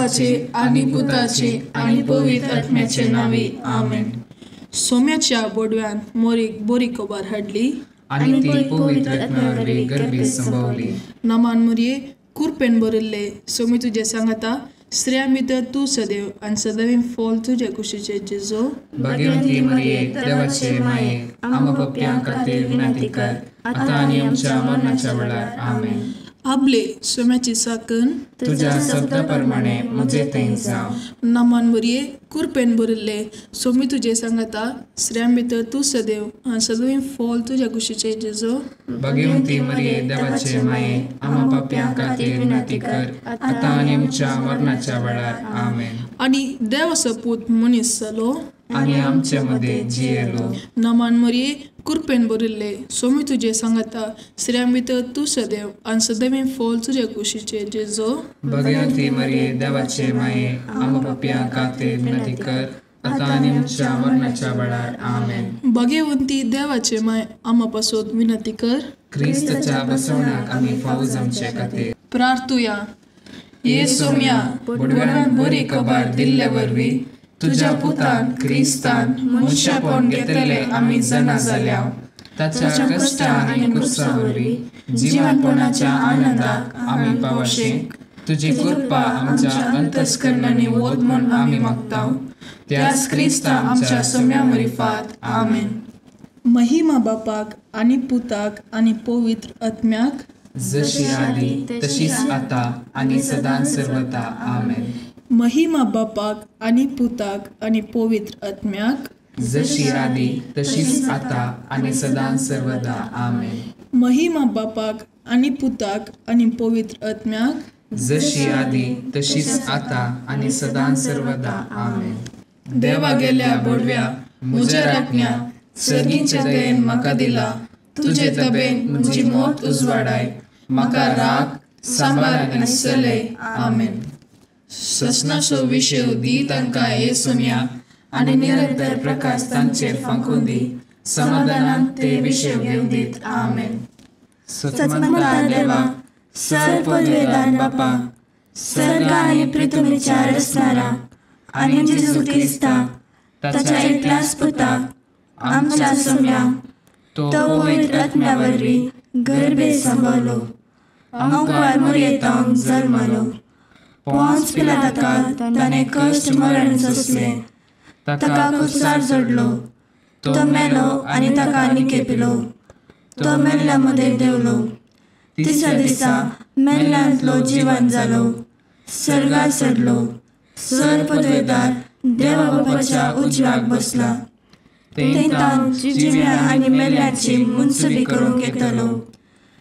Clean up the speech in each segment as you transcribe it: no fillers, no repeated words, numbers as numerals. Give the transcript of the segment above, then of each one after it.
देवाचे आणि पुताचे आणि पवित्र आत्म्याचे नावे आमेन. सोम्याच्या बोडव्यान मोरीक बोरी कोबार हाडली आणि ती पवित्र आत्म्यावरवी गर्भे संभवली. नमान मोरये कुरपेन बरिल्ले सोमी तुझे सांगता स्त्रिया भितर तू सदैव आणि सदैव फॉल तुझ्या कुशीचे जेजो. भाग्यवंती मरिये देवाचे माये आम्हा पाप्यां खातीर विनंती कर आता आणि आमच्या मरणाच्या वेळार आमेन. आपले सोम्याची साकण तुझ्या शब्दाप्रमाणे म्हजे थंय जावं. नमान मोरये कुरपेन बरिल्ले सोमी तुझे सांगता स्त्रिया भितर तू सदैव आणि सदैव फॉल तुझ्या कुशीचे जेजो. भाग्यवंती मरिये देवाचे माये आम्हा पाप्यां खातीर विनंती कर आता आणि आमच्या मरणाच्या वेळार आमेन. आणि देवाचो पूत मनीस जालो आणि आमच्या मध्ये जियेलो. नमान मोरये कुरपेन बरिल्ले सोमी तुझे सांगता स्त्रिया भितर तू सदैव आणि सदैव फॉल तुझ्या कुशीचे जेजो. भाग्यवंती मरिये देवाचे माये आम्हा पाप्यां खातीर विनंती कर आता आणि आमच्या मरणाच्या वेळार आमेन. भाग्यवंती देवाचे माय आम्हा पासून विनंती कर. ख्रिस्ताच्या बसवण्याक आम्ही फावो जमचे खातीर प्रार्थुया. ये सोम्या बोडव्यान बोरी कबार दिल्ले वरवी तुझ्या पुतान क्रिस्तान मनशापण घेतले आम्ही जाणा जाल्या. ताच्या कष्टां आणि क्रुसावरवी जीवनपणाच्या आनंदाक आम्ही पावशेक तुझी कृपा आमच्या अंतस्करणाने वोत म्हूण आम्ही मागताव. त्याच क्रिस्ता आमच्या सोम्यावरी फात आमेन. महिमा बापाक आणि पुताक आणि पवित्र आत्म्याक जशी आली तशीच आता आणि सदां सर्वदा आमेन. महिमा बापाक आणि पुताक आणि पवित्र आत्म्याक जशी आली तशीच आता आणि सदां सर्वदा आमेन. महिमा बापाक आणि पुताक आणि पवित्र आत्म्याक जशी आली तशीच आता आणि सदां सर्वदा आमेन. देवा गेल्या बोडव्या म्हज्या राखण्या सर्गीच्या दयेन म्हाका दिला. तुझे तबेन म्हजी मोत उजवाडाय म्हाका राख सांबाळ आनी चलय आमेन. ससनाचो विशय दी तांकां ये सोम्या आणि निरंतर प्रकाश तांचेर फांकून दी. समाधानान ते विशय घेवन दीत आमेन. सचमंता देवा सर पदवेदान बापा सर्ग आणि पृथ्वीच्या रचणारा आणि जेजू ख्रिस्ता ताच्या एकल्याच पुता आमच्या सोम्या तो पवित्र आत्म्यावरवी गर्भे संभवलो. अंकुर मोरयेतांक जल्मलो. पोंच पिलाताका ताणे कश्ट मरण सोंसले. ताका क्रुसार जोडलो. तो मेलो आणि ताका निकेपिलो. तो मेल्ल्या मध्ये देवलो. तिसऱ्या दिसा मेल्ल्यांतलो जिवंत जालो. सर्गार चडलो. सर पदवेदार देवा बापाच्या उजव्याक बसला. थंय जिव्या आणि मेल्ल्यांची मुनसबी करूंक येतलो.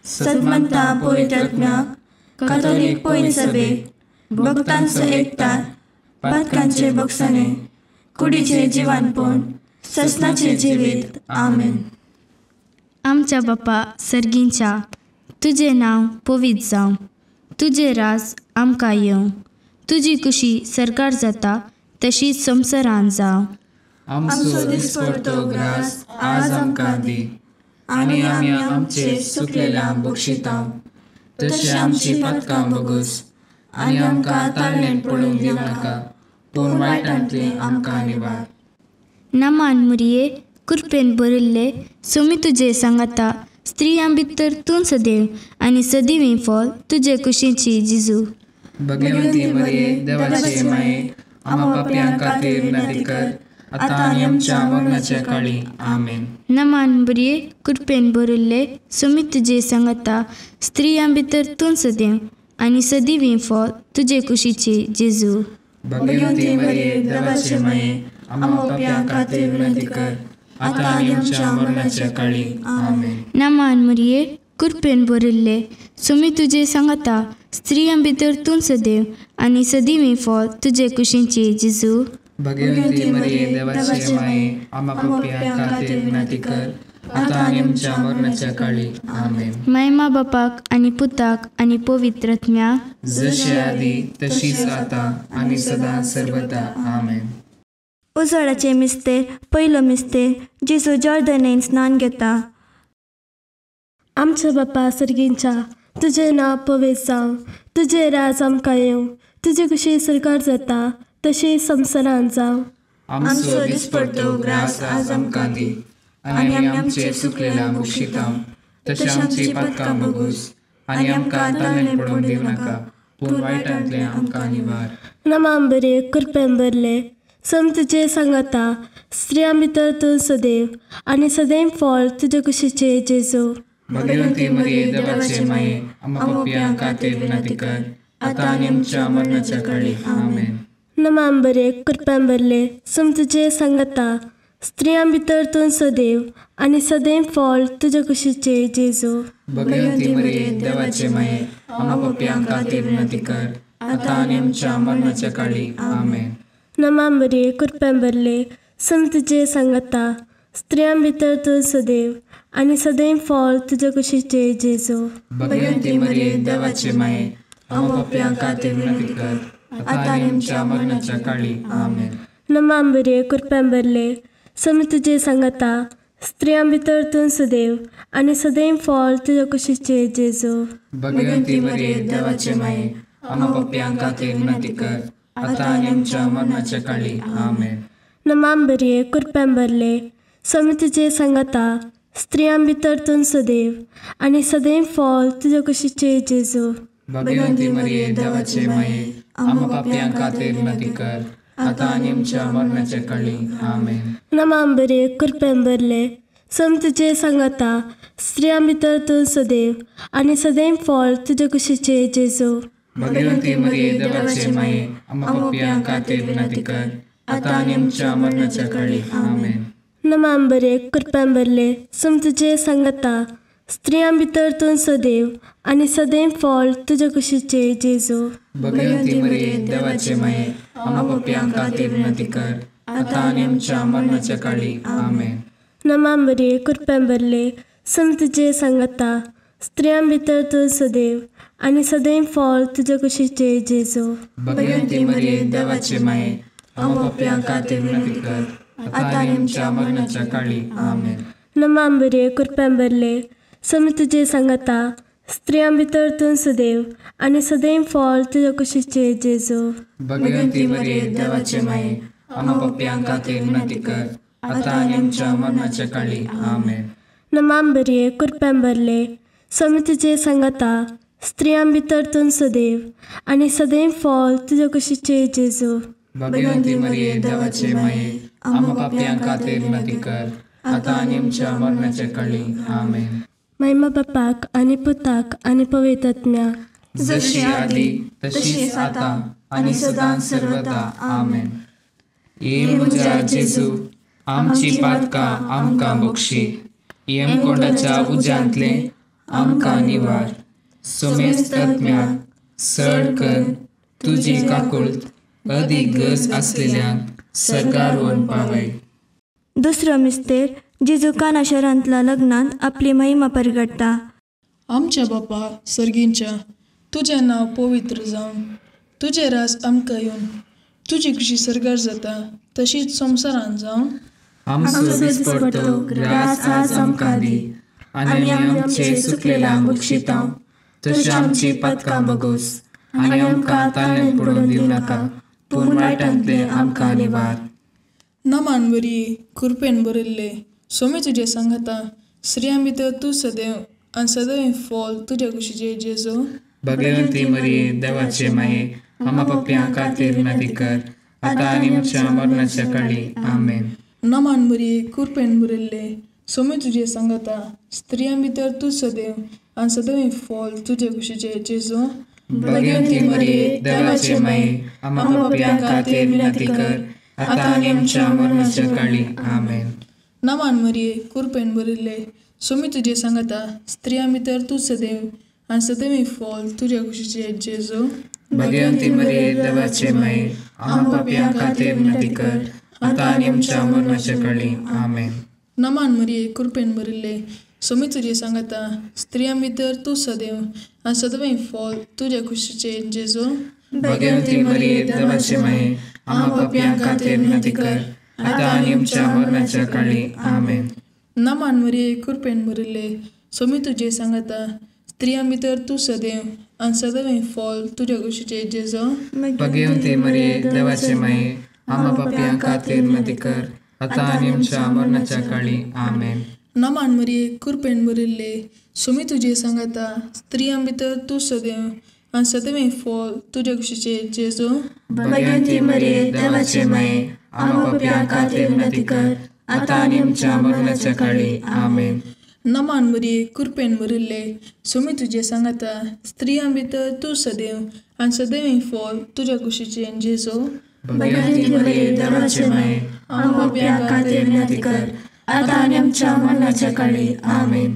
सदमंता पवित्र आत्म्याक कातोलीक पयली सभेक भक्तांचो एकठाण पातकांचे बक्षणे कुडीचे जिवानपण ससनाचे जिवीत आमेन. आमच्या बापा सर्गींच्या तुझे नाव पवित्र जावं. तुझे राज आमकां येवं. तुजी कुशी सरकार जाता तशीच संवसारांत जावं. आमचो दिसपडटो ग्रास आज आमकां दी आणि आमी आमचे चुकलेल्यांक बक्षितांव. तशें आमची पातकां बगूस आणि आमकां ताळणेंत पडूंक दिवं नाका पूण वायटांतली आमकां निवार. नमान मोरये कुरपेन बरिल्ले सोमी तुझे सांगता स्त्रियां भितर तूं सदैव आणि सदिवीं फॉल तुझे कुशीची जेजू. भाग्यवंती मरिये देवाचे माये आम्हा पाप्यां खातीर विनंती कर आता आणि आमच्या मरणाच्या काळी आमेन. नमान मोरये कुरपेन बरिल्ले सोमी तुझे सांगता स्त्रियां भितर तूं सदैव आणि सदिवीं फॉल तुझे कुशीचे जेजू. भाग्यवंती मरिये देवाचे माये आम्हा पाप्यां खातीर विनंती कर आता आणि आमच्या मरणाच्या काळी आमेन. नमान मोरये कुरपेन बरिल्ले सोमी तुझे सांगता स्त्रियां भितर तूं सदैव आणि सदिवीं फॉल तुझे कुशीचे जेजू. भाग्यवंती मरिये देवाचे माये आम्हा पाप्यां खातीर विनंती कर आता आणि आमच्या मरणाच्या काळी आमेन. महिमा बापाक आणि पुताक आणि पवित्र आत्म्याक जशी आदी तशीच आता आणि सदा सर्वदा आमेन. उजवाडाचे मिस्तेर पयलो मिस्तेर जेजू जॉर्दनेन स्नान घेता. आमच्या बापा सर्गींच्या तुझे नाव पवित्र जावं. तुझे राज आमकां येवं. तुजे कुशी सरकार जाता तशी संवसारांत जावं. आमचो दिसपडटो ग्रास आज आमकां दी, आनी आमी आमचे सुकलेल्या बक्षितां. तशें आमची पातकां बगूस, आनी आमकां ताळमेळ पडूंक दिवं नाका, पूण वायटांतले आमकां निवार. नमां बरे कृपेन भरले तुजे सांगाता, स्त्रियां भितर तूं सदैव, आनी सदैव फळ तुजे कुशीचे जेजू. भगवंती मरिये देवाचे माये, आमकां पापियां खातीर विनंती कर, आतां आनी आमच्या मरणाच्या काळी. आमेन. नमां बरे कृपेन भरले तुजे सांगाता, स्त्रियां भितर तूं सदैव, आनी सदैव फळ तुजे कुशीचे जेजू. भगवंती मरिये देवाचे माये, आमकां पापियां खातीर विनंती कर, आतां आनी आमच्या मरणाच्या काळी. आमेन. नमां बरे कृपेन भरले तुजे सांगाता, स्त्रियां भितर तूं सदैव, आनी सदैव फळ तुजे कुशीचे जेजू. भगवंती मरिये देवाचे माये, आमकां पापियां खातीर विनंती कर, आतां आनी आमच्या मरणाच्या काळी. आमेन. नमां बरे कृपेन भरले तुजे सांगाता, स्त्रियां भितर तूं सदैव, आनी सदैव फळ तुजे कुशीचे जेजू. भगवंती मरिये देवाचे माये, आमकां पापियां खातीर विनंती कर, आतां आनी आमच्या मरणाच्या काळी. आमेन. नमां बरे कृपेन भरले तुजे सांगाता, स्त्रियां भितर तूं सदैव, आनी सदैव फळ तुजे कुशीचे जेजू. भगवंती मरिये देवाचे माये, आमकां पापियां खातीर विनंती कर, आतां आनी आमच्या मरणाच्या काळी. आमेन. नमां बरे कृपेन भरले तुजे सांगाता, स्त्रियां भितर तूं सदैव, आनी सदैव फळ तुजे कुशीचे जेजू. भगवंती मरिये देवाचे माये, आमकां पापियां खातीर विनंती कर, आतां आनी आमच्या मरणाच्या काळी. आमेन. नमां बरे कृपेन भरले तुजे सांगाता, स्त्रियां भितर तूं सदैव, आनी सदैव फळ तुजे कुशीचे जेजू. भगवंती मरिये देवाचे माये, आमकां पापियां खातीर विनंती कर, आतां आनी आमच्या मरणाच्या काळी. आमेन. नमां बरे कृपेन भरले तुजे सांगाता, स्त्रियां भितर तूं सदैव, आनी सदैव फळ तुजे कुशीचे जेजू. भगवंती मरिये देवाचे माये, आमकां पापियां खातीर विनंती कर, आतां आनी आमच्या मरणाच्या काळी. आमेन. नमां बरे कृपेन भरले तुजे सांगाता, स्त्रियां भितर तूं सदैव, आनी सदैव फळ तुजे कुशीचे जेजू. भगवंती मरिये देवाचे माये, आमकां पापियां खातीर विनंती कर, आतां आनी आमच्या मरणाच्या काळी. आमेन. नमां बरे कृपेन भरले तुजे सांगाता, स्त्रियां भितर तूं सदैव, आनी सदैव फळ तुजे कुशीचे जेजू. भगवंती मरिये देवाचे माये, आमकां पापियां खातीर विनंती कर, आतां आनी आमच्या मरणाच्या काळी. आमेन. महिमा बापाक आनी पुताक आनी पवित्र आत्म्याक, जशी आदी तशीच आता आनी सदां सर्वदा. आमेन. ये म्हज्या जेजू, आमची पातकां आमकां बक्षी, यमकोंडाच्या उज्यांतले आमकां निवार. सोमेस्त आत्म्याक सड कर तुजी काकुळट, अदीक गरज आसलेल्यांक सरकार व्हरून पावय. दुसरो मिस्तेर जेजू काना शारांतल्या लग्नांत आपली महिमा परगटता. आमच्या बापा सर्गींच्या, तुजें नांव पवित्र जावन, तुजें रास आमकां येवन, तुजी कशी सरकार जाता तशीच संवसारांत जावन. आमचो दिसपडटो ग्रास आज आमकां दी, आनी आमी आमचे सुकलेल्या बक्षितां. तशें आमची पातकां बगूस, आनी आमकां ताळमेळ पडूंक दिवं नाका, पूण वायटांतले आमकां निवार. नमान बरी कृपेन बरयल्ले सोमी तुजे सांगाता, स्त्रियां भितर तूं सदैव, आनी सदैव फळ तुजे कुशीचे जेजू. भगवंती मरिये देवाचे माये, आमकां पापियां खातीर विनंती कर, आतां आनी आमच्या मरणाच्या काळी. आमेन. नमान बरी कृपेन बरयल्ले सोमी तुजे सांगाता, स्त्रियां भितर तूं सदैव, आनी सदैव फळ तुजे कुशीचे जेजू. भगवंती मरिये देवाचे माये, आमकां पापियां खातीर विनंती कर, आतां आनी आमच्या मरणाच्या काळी. आमेन. नमान मरिये कृपेन बरयल्ले सोमी तुजे सांगाता, स्त्रियां भितर तूं सदैव, आनी सदैव फळ तुजे कुशीचे जेजू. भगवंती मरिये देवाचे माये, आमकां पापियां खातीर विनंती कर, आतां आनी आमच्या मरणाच्या काळी. आमेन. नमान मरिये कृपेन बरयल्ले सोमी तुजे सांगाता, स्त्रियां भितर तूं सदैव, आनी सदैव फळ तुजे कुशीचे जेजू. भगवंती मरिये देवाचे माये, आमकां पापियां खातीर विनंती कर, आतां आनी आमच्या मरणाच्या काळी. आमेन. नमान मरिये कृपेन बरयल्ले सोमी तुजे सांगाता, स्त्रियां भितर तूं सदैव आनी सदैव फॉल तुज्या कुशीचे जेजो बगेवन ती मरिये देवाचे माये आम्हा पापियां खातीर विनंती कर आता आनी आमच्या मरणाच्या काळी आमेन. नमान मरिये कृपेन भरिल्ले सुमी तुजे सांगाता स्त्रियां भितर तूं सदैव आनी सदैव फॉल तुज्या कुशीचे जेजो बगेवन ती मरिये देवाचे माये आम्हा पापियां खातीर विनंती कर आता आनी आमच्या मरणाच्या काळी आमेन. नमान मरिये कृपेन भरिल्ले सुमी तुजे सांगाता स्त्रियां भितर तूं सदैव आनी सदैव फॉल तुज्या कुशीचे जेजो बगेवन ती मरिये देवाचे माये आम्हा पापियां खातीर विनंती कर आता आनी आमच्या मरणाच्या काळी आमेन.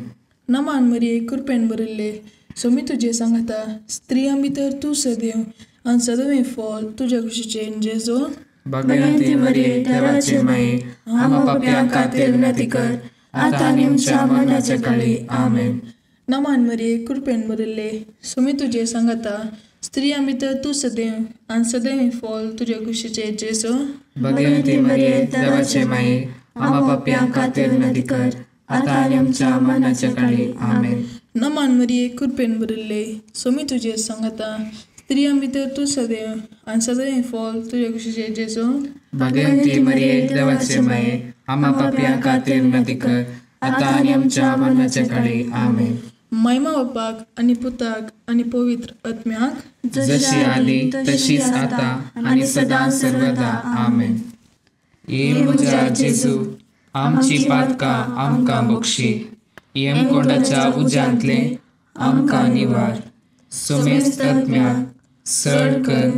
नमान मरिये कृपेन भरिल्ले सुमी तुजे सांगाता स्त्रियां भितर तूं सदैव आनी सदैव फॉल तुज्या कुशीचे जेजो बगेवन ती मरिये देवाचे माये आम्हा पापियां खातीर विनंती कर आता आनी आमच्या मरणाच्या काळी आमेन. नमान मरिये कृपेन भरिल्ले सुमी तुजे सांगाता स्त्रियां भितर तूं सदैव आनी सदैव फॉल तुज्या कुशीचे जेजो बगेवन ती मरिये देवाचे माये आम्हा पापियां खातीर विनंती कर आता आनी आमच्या मरणाच्या काळी आमेन. नमान मरिये कृपेन भरिल्ले सुमी तुजे सांगाता स्त्रियां भितर तूं सदैव आनी सदैव फॉल तुज्या कुशीचे जेजो बगेवन ती मरिये देवाचे माये आम्हा पापियां खातीर विनंती कर आता आनी आमच्या मरणाच्या काळी आमेन. महिमा बापाक आनी पुताक आनी पवित्र आत्म्याक जशी आली तशीच आता आनी सदां सर्वदा आमेन. ये म्हज्या जेजू आमची पातकां आमकां बक्षी येमकोंडाच्या उज्यांतले आमकां निवार सोमेस्त आत्म्याक सड कर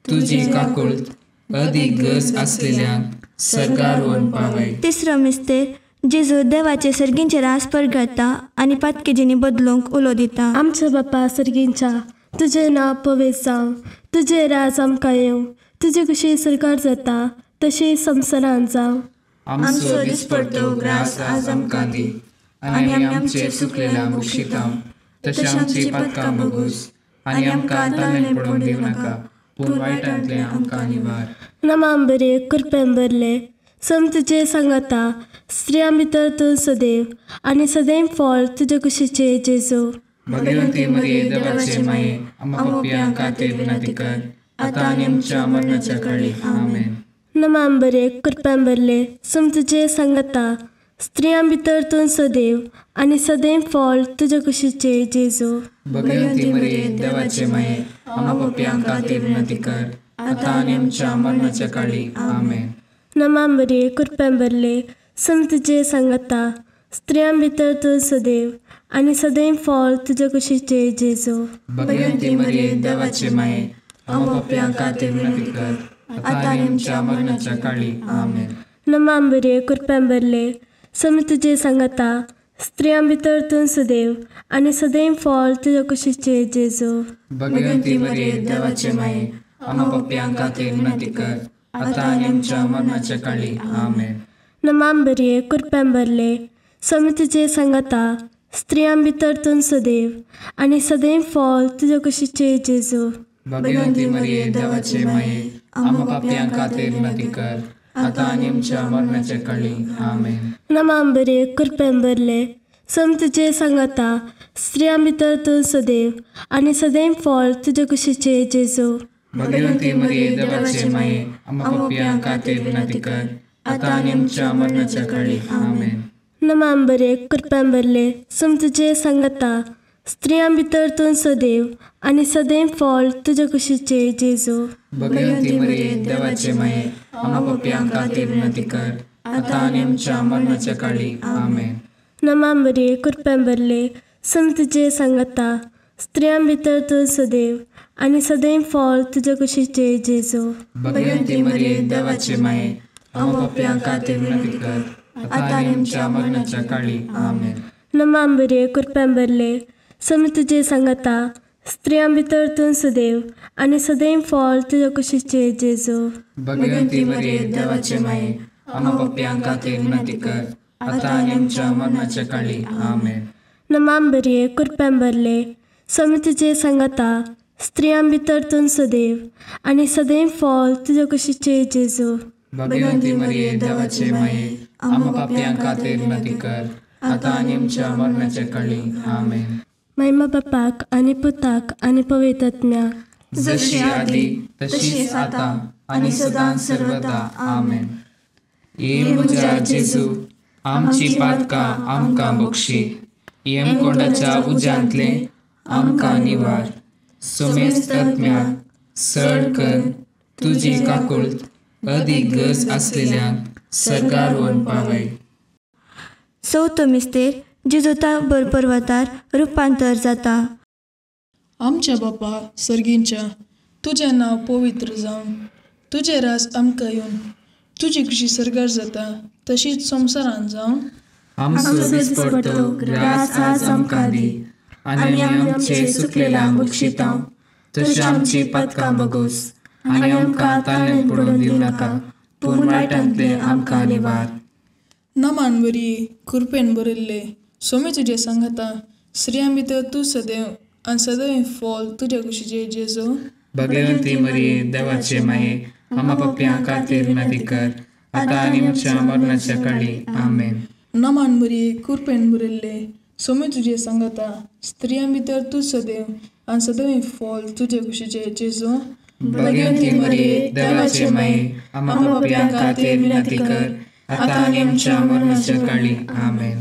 तुजी काकुळट अदीक गरज आसलेल्यांक सरकार व्हरून पावय. तिसरो मिस्तेर जेजू देवाचे सर्गींचे रास परगडटा आनी पातकेजींनी बदलूंक उलो दिता. आमच्या बापा सर्गींच्या तुजें नांव पवित्र जावं, तुजें राज आमकां येवं, तुजे कशी सरकार जाता तशी संवसारांत जावं. आमचो दिसपडटो ग्रास आज आमकां दी आनी आमी आमचे चुकलेल्यांक बक्षितांव तशें आमची पातकां बगूस आनी आमकां तामेन पडोवंक दिवं नाका पूण वायटांतले आमकां निवार. नमान बरे कृपेन भरले तुजे सांगाता स्त्रियां भितर तूं सदैव आनी सदैव फॉल तुज्या कुशीचे जेजो बगेवन ती मरिये देवाचे माये आम्हा पापियां खातीर विनंती कर आता आनी आमच्या मरणाच्या काळी आमेन. नमान बरे कृपेन भरले तुजे सांगाता स्त्रियां भितर तूं सदैव आनी सदैव फॉल तुज्या कुशीचे जेजो बगेवन ती मरिये देवाचे माये आम्हा पापियां खातीर विनंती कर आता आनी आमच्या मरणाच्या काळी आमेन. नमान बरे कृपेन भरले तुजे सांगाता स्त्रियां भितर तूं सदैव आनी सदैव फॉल तुज्या कुशीचे जेजो बगेवन ती मरिये देवाचे माये आम्हा पापियां खातीर विनंती कर आता आनी आमच्या मरणाच्या काळी आमेन. नमान बरे कृपेन भरले तुजे सांगाता स्त्रियां भितर तूं सदैव आनी सदैव फॉल तुज्या कुशीचे जेजो बगेवन ती मरिये देवाचे माये आम्हा पापियां खातीर विनंती कर आता आनी आमच्या मरणाच्या काळी आमेन. नमान बरे कृपेन भरले तुजे सांगाता स्त्रियां भितर तूं सदैव आनी सदैव फॉल तुज्या कुशीचे जेजो बगेवन ती मरिये देवाचे माये आम्हा पापियां खातीर विनंती कर आता आनी आमच्या मरणाच्या काळी आमेन. नमान बरे कृपेन भरले तुजे सांगाता स्त्रियां भितर तूं सदैव आनी सदैव फॉल तुज्या कुशीचे जेजो बगेवन ती मरिये देवाचे माये आम्हा पापियां खातीर विनंती कर आता आनी आमच्या मरणाच्या काळी आमेन. नमान बरे कृपेन भरले तुजे सांगाता स्त्रियां भितर तूं सदैव आनी सदैव फॉल तुज्या कुशीचे जेजो बगेवन ती मरिये देवाचे माये आम्हा पापियां खातीर विनंती कर आता आनी आमच्या मरणाच्या काळी आमेन. नमान बरे कृपेन भरले तुजे सांगाता स्त्रियां भितर तूं सदैव आनी सदैव फॉल तुज्या कुशीचे जेजो बगेवन ती मरिये देवाचे माये आम्हा पापियां खातीर विनंती कर आता आनी आमच्या मरणाच्या काळी आमेन. नमान बरे कृपेन भरले तुजे सांगाता स्त्रियां भितर तूं सदैव आनी सदैव फॉल तुज्या कुशीचे जेजो बगेवन ती मरिये देवाचे माये आम्हा पापियां खातीर विनंती कर आता आनी आमच्या मरणाच्या काळी आमेन. नमान बरे कृपेन भरले तुजे सांगाता स्त्रियां भितर तूं सदैव आनी सदैव फॉल तुज्या कुशीचे जेजो बगेवन ती मरिये देवाचे माये आम्हा पापियां खातीर विनंती कर आता आनी आमच्या मरणाच्या काळी आमेन. महिमा बापाक आनी पुताक आनी पवित्र आत्म्याक, जशी आदी तशीच आता आनी सदां सर्वदा आमेन. ये म्हज्या जेजू, आमची पातकां आमकां बक्षी, यमकोंडाच्या उज्यांतले आमकां निवार. सोमेस्त आत्म्याक सड कर तुजी काकुळट अदीक गरज आसलेल्यांक सर्गार व्हरून पावय. चवथो मिस्तेर जेजू ताबोर पर्वतार रुपांतर जाता. आमच्या बापा सर्गींच्या, तुजें नांव पवित्र जावन, तुजें राज आमकां येवन, तुजी खुशी सर्गार जाता तशीच संवसारांत जावन. आमचो दिसपडटो ग्रास आज आमकां दी, आनी आमचे सुकलेल्यांक बक्षितांव. तशी आमची पातकां बगूस, आनी आमकां ताळेन पडून दिवं नाका, पूण वायटांतले आमकां निवार. नमान बरी कृपेन बरयल्ले, सोमी तुजे सांगाता, स्त्रियां भितर तूं सदैव आनी सदैव फॉल तुज्या कुशीचे जेजू. भगवंती मरिये देवाचे माये, आम्हा पाप्यां खातीर विनंती कर, आतां आनी आमच्या मरणाच्या काळी आमेन. नमान बरी कृपेन बरयल्ले, सोमी तुजे सांगाता, स्त्रियां भितर तूं सदैव आनी सदैव फॉल तुज्या कुशीचे जेजू. भगवंती मरिये देवाचे माये, आम्हा पाप्यां खातीर विनंती कर, आतां आनी आमच्या मरणाच्या काळी आमेन.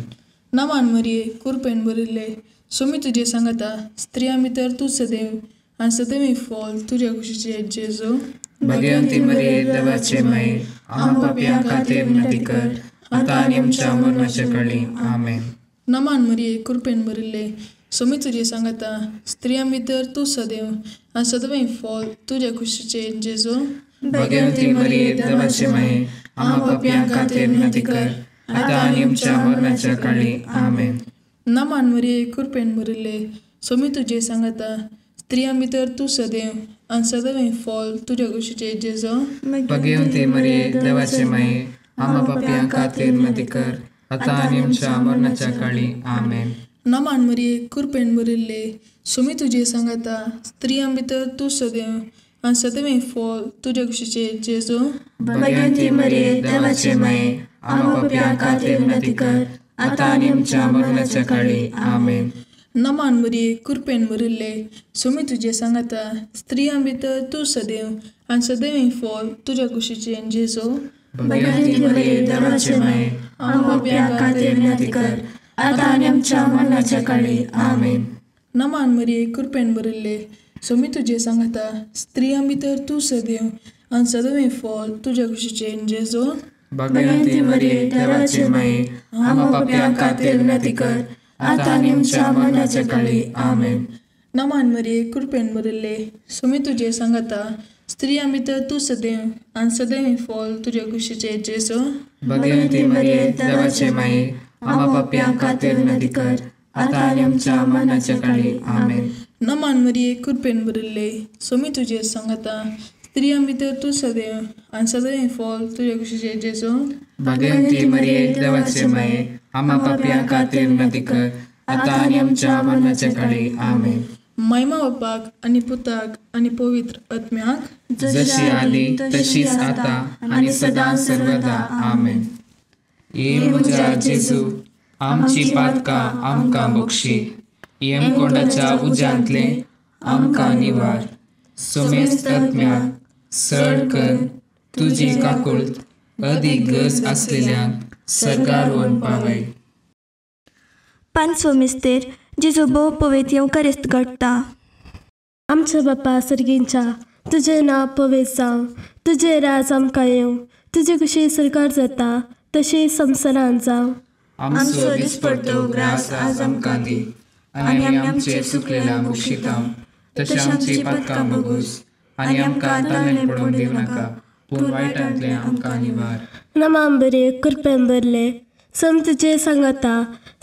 नमान मरिये कृपेन बरयल्ले, सोमी तुजे सांगाता, स्त्रियां भितर तूं सदैव आनी सदैव फॉल तुज्या कुशीचे जेजू. भगवंती मरिये देवाचे माये, आम्हा पाप्यां खातीर विनंती कर, आतां आनी आमच्या मरणाच्या काळी आमेन. नमान मरिये कृपेन बरयल्ले, सोमी तुजे सांगाता, स्त्रियां भितर तूं सदैव आनी सदैव फॉल तुज्या कुशीचे जेजू. भगवंती मरिये देवाचे माये, आम्हा पाप्यां खातीर विनंती कर, आतां आनी आमच्या मरणाच्या काळी आमेन. नमान मरिये कृपेन बरयल्ले, सोमी तुजे सांगाता, स्त्रियां भितर तूं सदैव आनी सदैव फॉल तुज्या कुशीचे जेजू. भगवंती मरिये देवाचे माये, आम्हा पाप्यां खातीर विनंती कर, आतां आनी आमच्या मरणाच्या काळी आमेन. नमान मरिये कृपेन बरयल्ले, सोमी तुजे सांगाता, स्त्रियां भितर तूं सदैव आनी सदैव फॉल तुज्या कुशीचे जेजू. भगवंती मरिये देवाचे माये, आम्हा पाप्यां खातीर विनंती कर, आतां आनी आमच्या मरणाच्या काळी आमेन. नमान मरिये कृपेन बरयल्ले, सोमी तुजे सांगाता, स्त्रियां भितर तूं सदैव आनी सदैव फॉल तुज्या कुशीचे जेजू. भगवंती मरिये देवाचे माये, आम्हा पाप्यां खातीर विनंती कर, आतां आनी आमच्या मरणाच्या काळी आमेन. नमान मरिये कृपेन बरयल्ले, सोमी तुजे सांगाता, स्त्रियां भितर तूं सदैव आनी सदैव फॉल तुज्या कुशीचे जेजू. भगवंती मरिये देवाचे माये, आम्हा पाप्यां खातीर विनंती कर, आतां आनी आमच्या मरणाच्या काळी आमेन. नमान मरिये कृपेन बरयल्ले, सोमी तुजे सांगाता, स्त्रियां भितर तूं सदैव आनी सदैव फॉल तुज्या कुशीचे जेजू. भगवंती मरिये देवाचे माये, आम्हा पाप्यां खातीर विनंती कर, आतां आनी आमच्या मरणाच्या काळी आमेन. नमान मरिये कृपेन बरयल्ले, सोमी तुजे सांगाता, स्त्रियां भितर तूं सदैव आनी सदैव फॉल तुज्या कुशीचे जेजू. भगवंती मरिये देवाचे माये, आम्हा पाप्यां खातीर विनंती कर, आतां आनी आमच्या मरणाच्या काळी आमेन. महिमा बापाक आनी पुताक आनी पवित्र आत्म्याक, जशी आदी तशीच आता आनी सदां सर्वदा आमेन. ये म्हज्या जेजू, आमची पातकां आमकां बक्षी, यमकोंडाच्या उज्यांतले आमकां निवार. सोमेस्त आत्म्याक सड कर तुजी काकुळट अदीक गरज आसलेल्यांक सर्गार व्हरून पावय. पांचवो मिस्तेर जेजू भोव पवित्र येवकारिस्त घडटा. आमच्या बापा सर्गींच्या, तुजें नांव पवित्र जावं, तुजें राज आमकां येवं, तुजी कुशी सरकार जाता तशी संवसारांत जावं. आमचो दिसपडटो ग्रास आज आमकां दी, आनी आमचे सुकलेल्यांक बक्षितांव. तशी आमची पातकां बगूस, आनी आमकां ताळेन पडून दिवं नाका, पूण वायटांतले आमकां निवार. नमान बरे कृपेन बरले, सोमी तुजे सांगाता,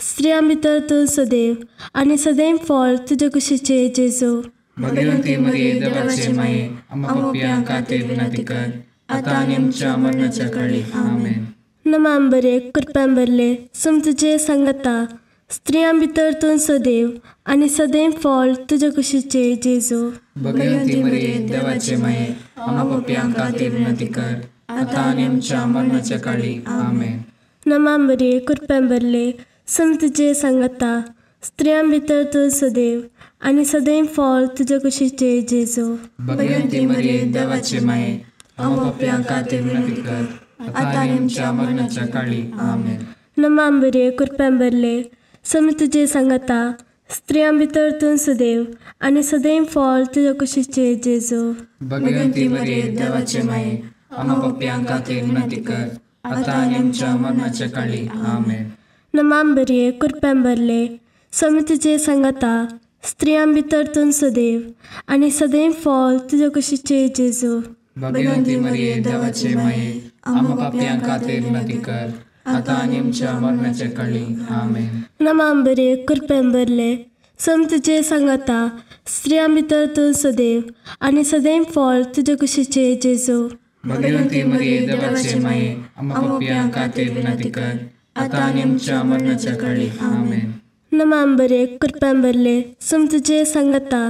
स्त्रियां भितर तूं सदैव आनी सदैव फॉल तुज्या कुशीचे जेजू. भगवंती मरिये देवाचे माये, आम्हा पाप्यां खातीर विनंती कर, आतां आनी आमच्या मरणाच्या काळी आमेन. नमान बरे कृपेन बरले, सोमी तुजे सांगाता, स्त्रियां भितर तूं सदैव आनी सदैव फॉल तुज्या कुशीचे जेजू. भगवंती मरिये देवाचे माये, आम्हा पाप्यां खातीर विनंती कर, आतां आनी आमच्या मरणाच्या काळी आमेन. नमान बरे कृपेन बरले, सोमी तुजे सांगाता, स्त्रियां भितर तूं सदैव आनी सदैव फळ तुज्या कुशीचे जेजू. भगवंती मरिये देवाचे माये, आमच्या पाप्यां खातीर विनंती कर, आता आनी आमच्या मरणाच्या काळी. आमेन. नमांबरे कृपेंबरले समी तुजे सांगता स्त्रियां भितर तूं सदैव आनी सदैव फळ तुज्या कुशीचे जेजू. भगवंती मरिये देवाचे माये, आमच्या पाप्यां खातीर विनंती कर, आता आनी आमच्या मरणाच्या काळी. आमेन. नमांबरे कृपेंबरले समी तुजे सांगता स्त्रियां भितर तूं सदैव आनी सदैव फळ तुज्या कुशीचे जेजू. भगवंती मरिये देवाचे माये, आमच्या पाप्यां खातीर विनंती कर, आता आनी आमच्या मरणाच्या काळी. आमेन. नमांबरे कृपेंबरले समी तुजे सांगता स्त्रियां भितर तूं सदैव आनी सदैव फळ तुज्या कुशीचे जेजू. भगवंती मरिये देवाचे माये, आमच्या पाप्यां खातीर विनंती कर, आता आनी आमच्या मरणाच्या काळी. आमेन. नमांबरे कृपेंबरले समी तुजे सांगता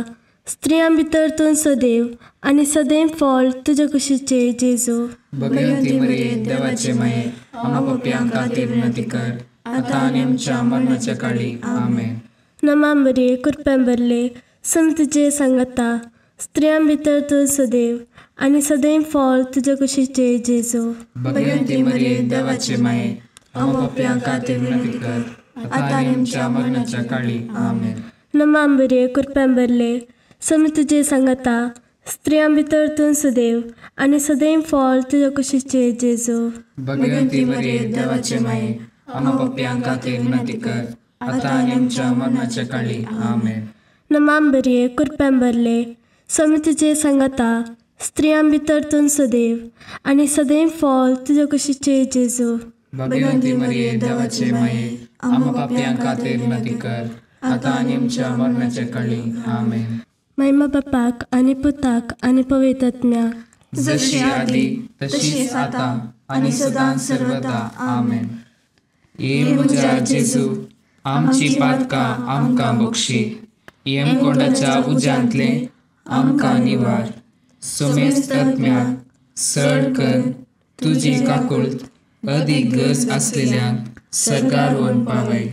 स्त्रियां भितर तूं सदैव आनी सदैव फळ तुज्या कुशीचे जेजू. भगवंती मरिये देवाचे माये, आमच्या पाप्यां खातीर विनंती कर, आता आनी आमच्या मरणाच्या काळी. आमेन. नमांबरे कृपेंबरले समी तुजे सांगता स्त्रियां भितर तूं सदैव आनी सदैव फळ तुज्या कुशीचे जेजू. भगवंती मरिये देवाचे माये, आमच्या पाप्यां खातीर विनंती कर, आता आनी आमच्या मरणाच्या काळी. आमेन. नमांबरे कृपेंबरले समी तुजे सांगता स्त्रियां भितर तूं सदैव आनी सदैव फळ तुज्या कुशीचे जेजू. भगवंती मरिये देवाचे माये, आमच्या पाप्यां खातीर विनंती कर, आता आनी आमच्या मरणाच्या काळी. आमेन. नमांबरे कृपेंबरले समी तुजे सांगता स्त्रियां भितर तूं सदैव आनी सदैव फळ तुज्या कुशीचे जेजू. भगवंती मरिये देवाचे माये, आमच्या पाप्यां खातीर विनंती कर, आता आनी आमच्या मरणाच्या काळी. आमेन. महिमा बापाक आनी पुताक आनी पवित्र आत्म्याक, जशी आदी तशीच आता आनी सदां सर्वदा. आमेन. ये म्हज्या जेजू, आमची पातकां आमकां बक्षी, येमकोंडाच्या उज्यांतले आमकां निवार. सोमेस्त आत्म्याक सड कर तुजी काकुळट अदीक गरज आसलेल्यांक सरकार व्हरून पावय.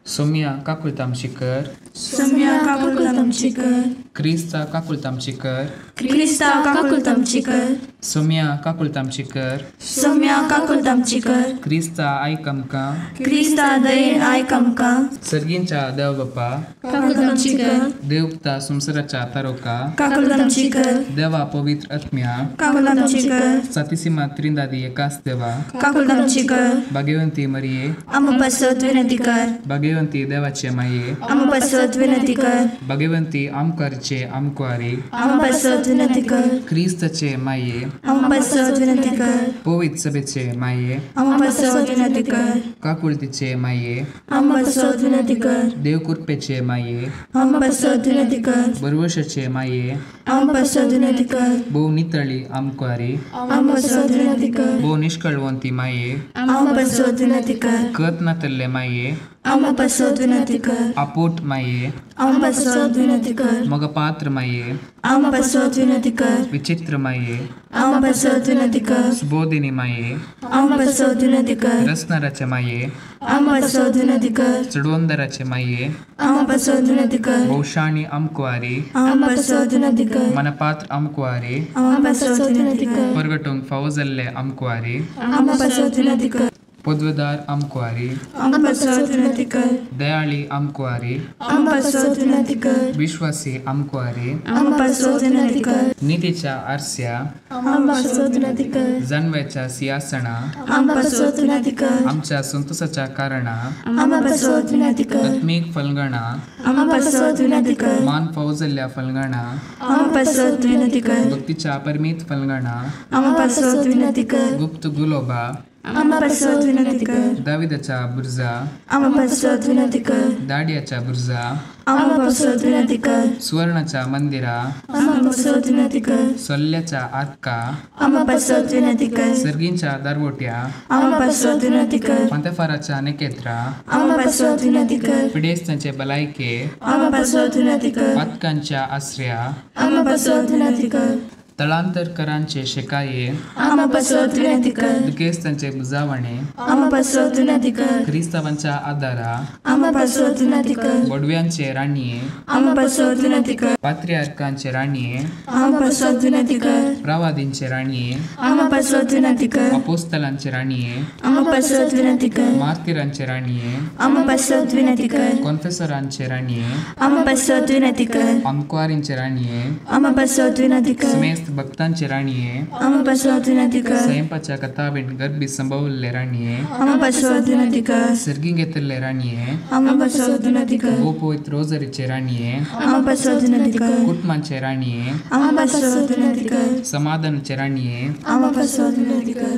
सोम्या काकुळट आमची कर, सम्या काकुळट आमची कर, क्रिस्ता काकुळट आमची कर, क्रिस्ता काकुळट आमची कर, सोम्या काकुळट आमची कर, सम्या काकुळट आमची कर, क्रिस्ता आयक आमकां, क्रिस्ता दयेन आयक आमकां, सर्गींच्या देव बापा, काकुळट आमची कर, देवता संवसाराच्या तारोका, काकुळट आमची कर, देवा पवित्र आत्म्या, काकुळट आमची कर, सातिसिमा त्रिंदादी एकाच देवा, काकुळट आमची कर, भाग्यवंती मरिये, आम पासत विनंती कर, भाग्यवंती देवाचे माये, आम पासत विनंती कर, भाग्यवंती आमकारीचे आमकुआरी, आम पासत विनंती कर, क्रिस्ताचे माये, आम पासत विनंती कर, पवित्र सभेचे माये, आम पासत विनंती कर, काकुळतीचे माये, आम पासत विनंती कर, देवकृपेचे माये, आम पासत विनंती कर, बरवशाचे माये, आम पासत विनंती कर, भोव नितळी आमकुआरी, आम पासत विनंती कर, भोव निष्कळवंती माये, आम पासत विनंती कर, कत नातल्ले माये, आम पासत विनंती कर, आपोट माये, आम पासत विनंती कर, मग पात्र माये, आम पासत विनंती कर, विचित्र माये, आम पासत विनंती कर, सुबोधिनी माये, आम पासत विनंती कर, रसनाराचे माये, आम पासत विनंती कर, चडवंदराचे माये, आम पासत विनंती कर, भौशाणी आमकुआरी, आम पासत विनंती कर, मनपात्र आमकुआरी, आम पासत विनंती कर, परगटूंक फावो जाल्ले आमकुआरी, आम पासत विनंती कर, पदवेदार आमकुआरी, आम पासत विनंती कर, दयाळी आमकुआरी, आम पासत विनंती कर, विश्वासी आमकुआरी, आम पासत विनंती कर, नीतीच्या आरस्या, आम पासत विनंती कर, जाणव्याच्या सिंहासना, आम पासत विनंती कर, आमच्या संतोषाच्या कारणा, आम पासत विनंती कर, आत्मीक फलगणा, आम पासत विनंती कर, मान फावो जाल्ल्या फलगणा, आम पासत विनंती कर, भक्तीच्या परमीत फलगणा, आम पासत विनंती कर, गुप्त गुलोबा, आम पासत विनंती कर, दाविदाच्या बुर्जा, आम पासत विनंती कर, दाडियाच्या बुर्जा, आम पासत विनंती कर, सुवर्णाच्या मंदिरा, आम पासत विनंती कर, सोल्ल्याच्या आर्का, आम पासत विनंती कर, सर्गींच्या दारवोट्या, आम पासत विनंती कर, पंतफाराच्या नेकेत्रा, आम पासत विनंती कर, पिडेस्तांचे भलायके, आम पासत विनंती कर, पातकांच्या आश्रया, आम पासत विनंती कर, तळांतरकरांचे शिकाये आम्हा बसवत विनंती कर. दुखेस्तांचे बुजावणे आम्हा बसवत विनंती कर. क्रिस्तवांच्या आदारा आम्हा बसवत विनंती कर. बोडव्यांचे राणीये आम्हा बसवत विनंती कर. पात्रियार्कांचे राणीये आम्हा बसवत विनंती कर. प्रवादींचे राणीये आम्हा बसवत विनंती कर. अपोस्तलांचे राणीये आम्हा बसवत विनंती कर. मार्तिरांचे राणीये आम्हा बसवत विनंती कर. कॉन्फेसरांचे राणीये आम्हा बसवत विनंती कर. अंकवारींचे राणीये आम्हा बसवत विनंती कर. समेस्त भक्तांचे राणीये आम्हा बसवत विनंती कर. स्वयंपाच्या कथाबीन गर्भी संभवले राणीये आम्हा बसवत विनंती कर. सर्गी घेतले राणीये आम्हा बसवत विनंती कर. ओ पवित्र रोजरीचे राणीये आम्हा बसवत विनंती कर. कुटुंबांचे राणीये आम्हा बसवत विनंती कर. समाधानाचे राणीये आम्हा बसवत विनंती कर.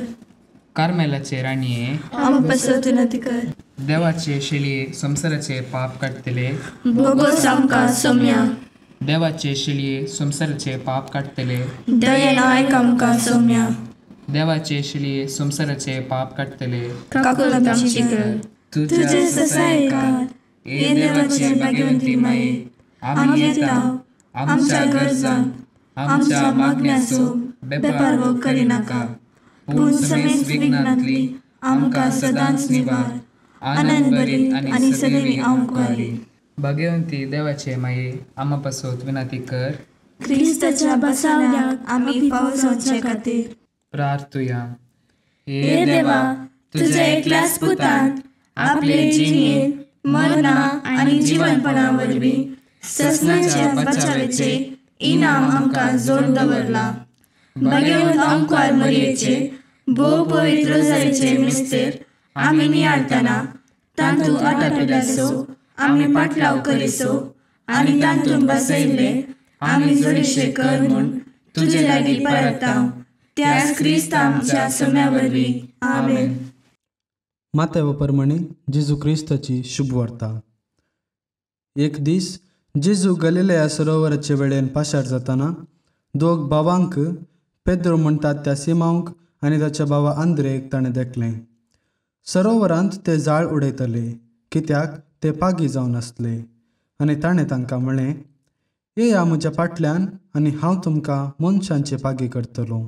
कार्मेलाचे राणीये आम्हा बसवत विनंती कर. देवाचे शिळये संसाराचे पाप काढतले भोगोस आमकां सौम्या. देवाचे शिळये संसाराचे पाप काढतले दयेन आयक आमकां सौम्या. देवाचे शिळये संसाराचे पाप काढतले काकूल आमची कर. तुझे ससायकार हे देवाचे भाग्यवंती माये. आम्ही येता आमच्या गरजांक आमच्या मागण्याचो बेपारवो करिनाका. पूण समेस्त विघ्नांतली आमकां सदांच निवार. आनंद बरी आनी सदैवी आमकारी. भाग्यवंती देवाचे माये आम्हा पासोत विनंती कर. क्रिस्ताच्या बसावल्याक आमी पावसाचे खातीर प्रार्थुया. हे देवा तुझ्या एकल्याच पुतान आपले जिणेन मरणा आनी जिवनपणा वरवीं ससनाच्या बचावेचे इनाम आमकां जोड दवरला. भाग्यवंत अंकुर मरियेचे भोव पवित्र रोजारीचे मिस्तेर आमी नियाळतना तांतू आटापिल्यासो आमी पाटलाव करिसो आनी तांतून बसयल्ले आमी जोडीशे कर म्हूण तुजे लागीं परतांव. त्याच क्रिस्त आमच्या सोम्या वरवीं. आमेन. मातेव प्रमाणे जेजू क्रिस्ताची शुभ वार्ता. एक दीस जेजू गलिलया सरोवराचे वेळेन पाशार जाताना दोग भावांक पेद्रो म्हणटात त्या सिमांक आनी ताच्या भावा आंद्रेक ताणें देखलें. सरोवरांत ते जाळ उडयतले कित्याक ते पागी जावन आसले. आनी ताणें तांकां म्हळें, येया म्हज्या फाटल्यान आनी हांव तुमकां मनशांचे पागी करतलो.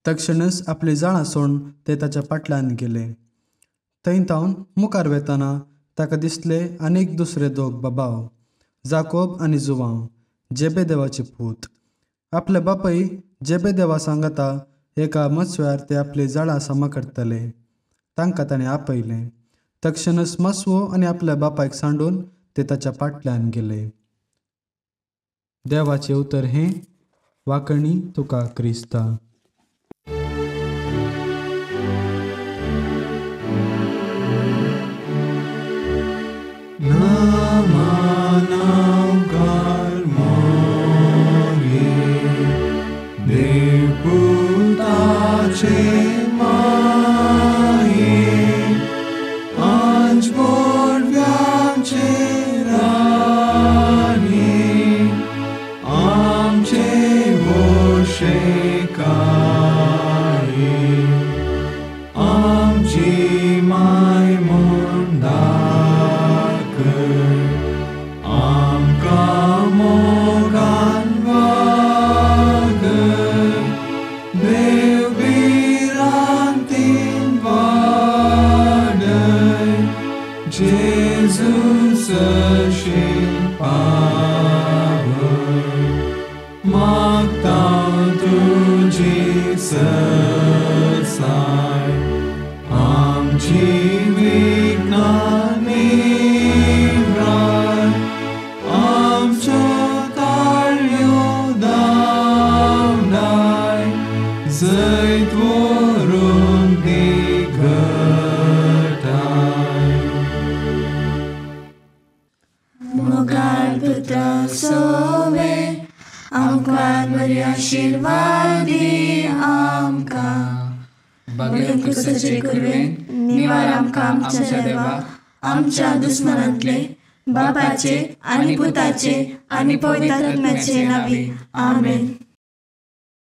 तक्षणच आपली जाळां सोडून ते ताच्या फाटल्यान गेले. थंय तावन मुखार वेताना ताका दिसले आनीक दुसरे दोग बाबाव, जाकोब आनी जुवांव, जेबेदेवाचे पूत. आपले बापाय जेबेदेवा सांगता एका मसव्यार ते आपली जाळां सामा करतले. तांकां ताणें आपयलें. तक्षणच मसवो आनी आपल्या बापायक सांडून ते ताच्या फाटल्यान गेले. देवाचें उतर हें, वाकणी तुका क्रिस्ता. निवार आमकां आमच्या देवा आमच्या दुस्मनांतले बापाचे आनी पुताचे आनी पवित्र आत्म्याचे नांवी. आमेन.